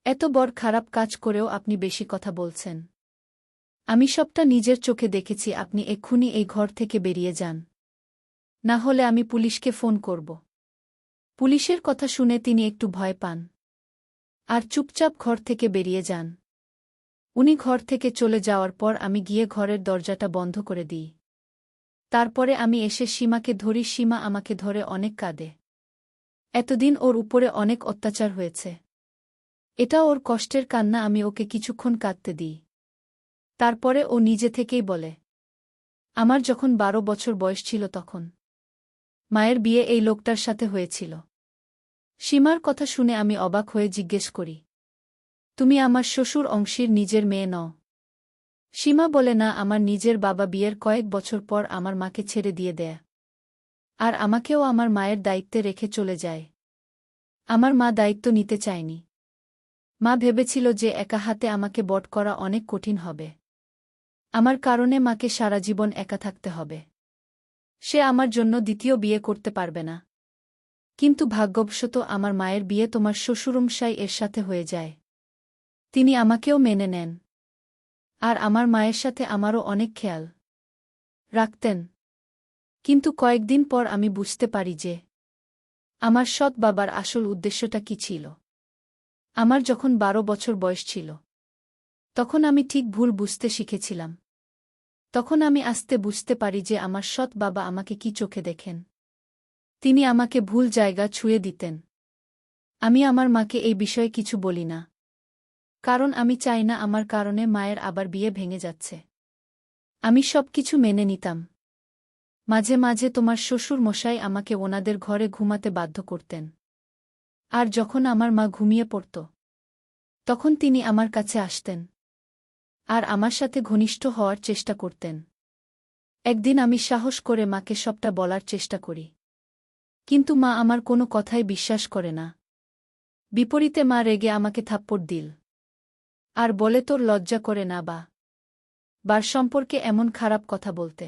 এত বড় খারাপ কাজ করেও আপনি বেশি কথা বলছেন। আমি সবটা নিজের চোখে দেখেছি। আপনি এক্ষুনি এই ঘর থেকে বেরিয়ে যান। না হলে আমি পুলিশকে ফোন করব। পুলিশের কথা শুনে তিনি একটু ভয় পান আর চুপচাপ ঘর থেকে বেরিয়ে যান। উনি ঘর থেকে চলে যাওয়ার পর আমি গিয়ে ঘরের দরজাটা বন্ধ করে দিই। তারপরে আমি এসে সীমাকে ধরি। সীমা আমাকে ধরে অনেক কাঁদে। এতদিন ওর উপরে অনেক অত্যাচার হয়েছে। এটা ওর কষ্টের কান্না। আমি ওকে কিছুক্ষণ কাঁদতে দিই। তারপরে ও নিজে থেকেই বলে, আমার যখন 12 বছর বয়স ছিল তখন মায়ের বিয়ে এই লোকটার সাথে হয়েছিল। সীমার কথা শুনে আমি অবাক হয়ে জিজ্ঞেস করি, তুমি আমার শ্বশুর অংশীর নিজের মেয়ে নও? সীমা বলে, না, আমার নিজের বাবা বিয়ের কয়েক বছর পর আমার মাকে ছেড়ে দিয়ে দেয় আর আমাকেও আমার মায়ের দায়িত্বে রেখে চলে যায়। আমার মা দায়িত্ব নিতে চায়নি। মা ভেবেছিল যে একা হাতে আমাকে বড় করা অনেক কঠিন হবে। আমার কারণে মাকে সারা জীবন একা থাকতে হবে। সে আমার জন্য দ্বিতীয় বিয়ে করতে পারবে না। কিন্তু ভাগ্যবশত আমার মায়ের বিয়ে তোমার শ্বশুরমশাই এর সাথে হয়ে যায়। তিনি আমাকেও মেনে নেন। আর আমার মায়ের সাথে আমারও অনেক খেয়াল রাখতেন। কিন্তু কয়েকদিন পর আমি বুঝতে পারি যে আমার সৎ বাবার আসল উদ্দেশ্যটা কী ছিল। আমার যখন 12 বছর বয়স ছিল তখন আমি ঠিক ভুল বুঝতে শিখেছিলাম। তখন আমি আস্তে বুঝতে পারি যে আমার সৎ বাবা আমাকে কি চোখে দেখেন। তিনি আমাকে ভুল জায়গা ছুঁয়ে দিতেন। আমি আমার মাকে এই বিষয়ে কিছু বলি না, কারণ আমি চাই না আমার কারণে মায়ের আবার বিয়ে ভেঙে যাচ্ছে। আমি সবকিছু মেনে নিতাম। মাঝে মাঝে তোমার শ্বশুর মশাই আমাকে ওনাদের ঘরে ঘুমাতে বাধ্য করতেন। আর যখন আমার মা ঘুমিয়ে পড়ত তখন তিনি আমার কাছে আসতেন আর আমার সাথে ঘনিষ্ঠ হওয়ার চেষ্টা করতেন। একদিন আমি সাহস করে মাকে সবটা বলার চেষ্টা করি, কিন্তু মা আমার কোনো কথাই বিশ্বাস করে না। বিপরীতে মা রেগে আমাকে থাপ্পড় দিল আর বলে, তোর লজ্জা করে না বার সম্পর্কে এমন খারাপ কথা বলতে?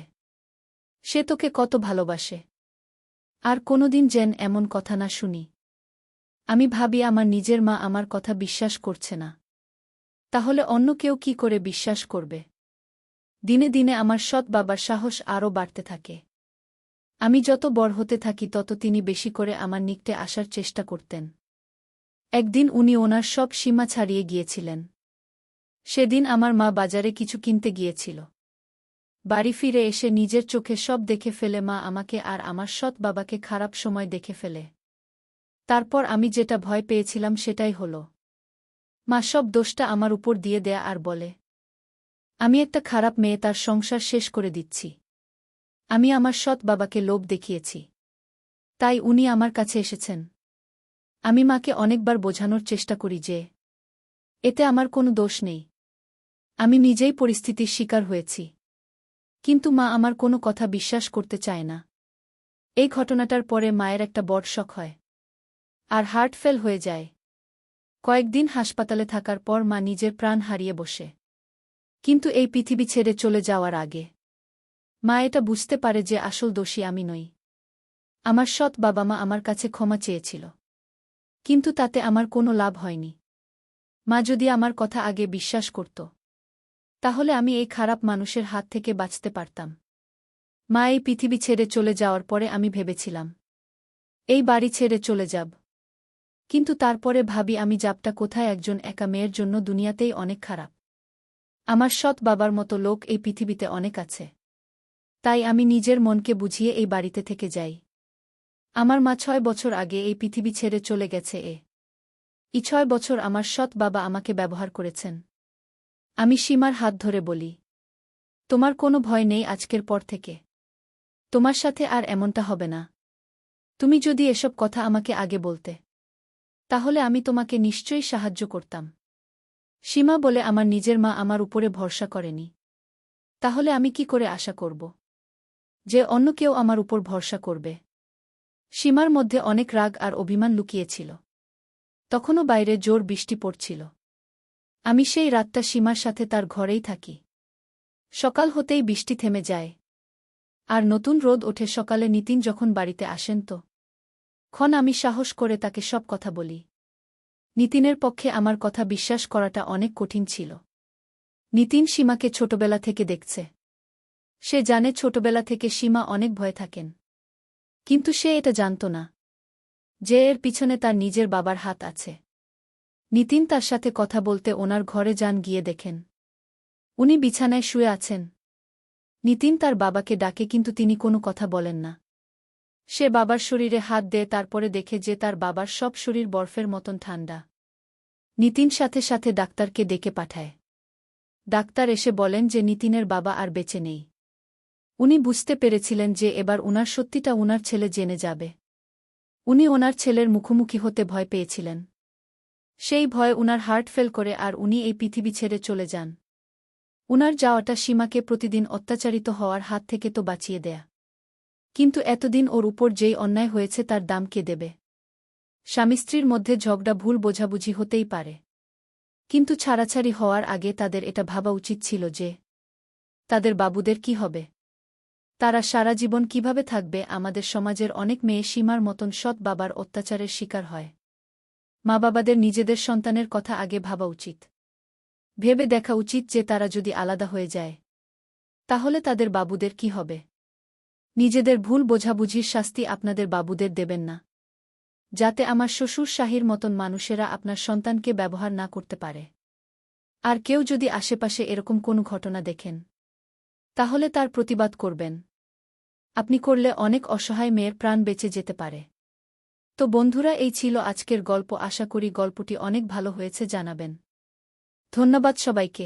সে তোকে কত ভালোবাসে। আর কোনোদিন যেন এমন কথা না শুনি। আমি ভাবি আমার নিজের মা আমার কথা বিশ্বাস করছে না, তাহলে অন্য কেউ কি করে বিশ্বাস করবে? দিনে দিনে আমার সৎ বাবার সাহস আরও বাড়তে থাকে। আমি যত বড় হতে থাকি তত তিনি বেশি করে আমার নিকটে আসার চেষ্টা করতেন। একদিন উনি ওনার সব সীমা ছাড়িয়ে গিয়েছিলেন। সেদিন আমার মা বাজারে কিছু কিনতে গিয়েছিল। বাড়ি ফিরে এসে নিজের চোখে সব দেখে ফেলে মা আমাকে আর আমার সৎ বাবাকে খারাপ সময় দেখে ফেলে। তারপর আমি যেটা ভয় পেয়েছিলাম সেটাই হলো। মা সব দোষটা আমার উপর দিয়ে দেয়া আর বলে, আমি একটা খারাপ মেয়ে, তার সংসার শেষ করে দিচ্ছি। আমি আমার সৎ বাবাকে লোভ দেখিয়েছি, তাই উনি আমার কাছে এসেছেন। আমি মাকে অনেকবার বোঝানোর চেষ্টা করি যে এতে আমার কোনো দোষ নেই। আমি নিজেই পরিস্থিতির শিকার হয়েছি। কিন্তু মা আমার কোনো কথা বিশ্বাস করতে চায় না। এই ঘটনাটার পরে মায়ের একটা বড় শক হয় আর হার্ট ফেল হয়ে যায়। কয়েকদিন হাসপাতালে থাকার পর মা নিজের প্রাণ হারিয়ে বসে। কিন্তু এই পৃথিবী ছেড়ে চলে যাওয়ার আগে মা এটা বুঝতে পারে যে আসল দোষী আমি নই। আমার সৎ বাবা মা আমার কাছে ক্ষমা চেয়েছিল, কিন্তু তাতে আমার কোনো লাভ হয়নি। মা যদি আমার কথা আগে বিশ্বাস করত তাহলে আমি এই খারাপ মানুষের হাত থেকে বাঁচতে পারতাম। মা এই পৃথিবী ছেড়ে চলে যাওয়ার পরে আমি ভেবেছিলাম এই বাড়ি ছেড়ে চলে যাব, কিন্তু তারপরে ভাবি আমি যাবটা কোথায়? একজন একা মেয়ের জন্য দুনিয়াতেই অনেক খারাপ। আমার সৎ বাবার মতো লোক এই পৃথিবীতে অনেক আছে। তাই আমি নিজের মনকে বুঝিয়ে এই বাড়িতে থেকে যাই। আমার মা 6 বছর আগে এই পৃথিবী ছেড়ে চলে গেছে। এই 6 বছর আমার সৎ বাবা আমাকে ব্যবহার করেছেন। আমি সীমার হাত ধরে বলি, তোমার কোনো ভয় নেই আজকের পর থেকে। তোমার সাথে আর এমনটা হবে না। তুমি যদি এসব কথা আমাকে আগে বলতে তাহলে আমি তোমাকে নিশ্চয়ই সাহায্য করতাম। সীমা বলে, আমার নিজের মা আমার উপরে ভরসা করেনি, তাহলে আমি কি করে আশা করব যে অন্য কেউ আমার উপর ভরসা করবে? সীমার মধ্যে অনেক রাগ আর অভিমান লুকিয়েছিল। তখনও বাইরে জোর বৃষ্টি পড়ছিল। আমি সেই রাতটা সীমার সাথে তার ঘরেই থাকি। সকাল হতেই বৃষ্টি থেমে যায় আর নতুন রোদ ওঠে। সকালে নিতিন যখন বাড়িতে আসেন তো ক্ষণ আমি সাহস করে তাকে সব কথা বলি। নিতিনের পক্ষে আমার কথা বিশ্বাস করাটা অনেক কঠিন ছিল। নিতিন সীমাকে ছোটবেলা থেকে দেখছে। সে জানে ছোটবেলা থেকে সীমা অনেক ভয়ে থাকেন। কিন্তু সে এটা জানত না যে এর পিছনে তার নিজের বাবার হাত আছে। নিতিন তার সাথে কথা বলতে ওনার ঘরে যান, গিয়ে দেখেন উনি বিছানায় শুয়ে আছেন। নিতিন তার বাবাকে ডাকে, কিন্তু তিনি কোনো কথা বলেন না। সে বাবার শরীরে হাত দেয়, তারপরে দেখে যে তার বাবার সব শরীর বরফের মতন ঠান্ডা। নিতিন সাথে সাথে ডাক্তারকে ডেকে পাঠায়। ডাক্তার এসে বলেন যে নিতিনের বাবা আর বেঁচে নেই। উনি বুঝতে পেরেছিলেন যে এবার উনার সত্যিটা উনার ছেলে জেনে যাবে। উনি ওনার ছেলের মুখোমুখি হতে ভয় পেয়েছিলেন। সেই ভয়ে উনার হার্ট ফেল করে আর উনি এই পৃথিবী ছেড়ে চলে যান। উনার যাওয়াটা সীমাকে প্রতিদিন অত্যাচারিত হওয়ার হাত থেকে তো বাঁচিয়ে দেয়া, কিন্তু এতদিন ওর উপর যেই অন্যায় হয়েছে তার দাম কে দেবে? স্বামী স্ত্রীর মধ্যে ঝগড়া, ভুল বোঝাবুঝি হতেই পারে, কিন্তু ছাড়াছাড়ি হওয়ার আগে তাদের এটা ভাবা উচিত ছিল যে তাদের বাবুদের কি হবে, তারা সারা জীবন কিভাবে থাকবে। আমাদের সমাজের অনেক মেয়ে সীমার মতন সৎ বাবার অত্যাচারের শিকার হয়। মা বাবাদের নিজেদের সন্তানের কথা আগে ভাবা উচিত। ভেবে দেখা উচিত যে তারা যদি আলাদা হয়ে যায় তাহলে তাদের বাবুদের কি হবে। নিজেদের ভুল বোঝাবুঝির শাস্তি আপনাদের বাবুদের দেবেন না, যাতে আমার শ্বশুর শাহীর মতন মানুষেরা আপনার সন্তানকে ব্যবহার না করতে পারে। আর কেউ যদি আশেপাশে এরকম কোনো ঘটনা দেখেন তাহলে তার প্রতিবাদ করবেন। আপনি করলে অনেক অসহায় মেয়ের প্রাণ বেঁচে যেতে পারে। তো বন্ধুরা, এই ছিল আজকের গল্প। আশা করি গল্পটি অনেক ভালো হয়েছে। জানাবেন। ধন্যবাদ সবাইকে।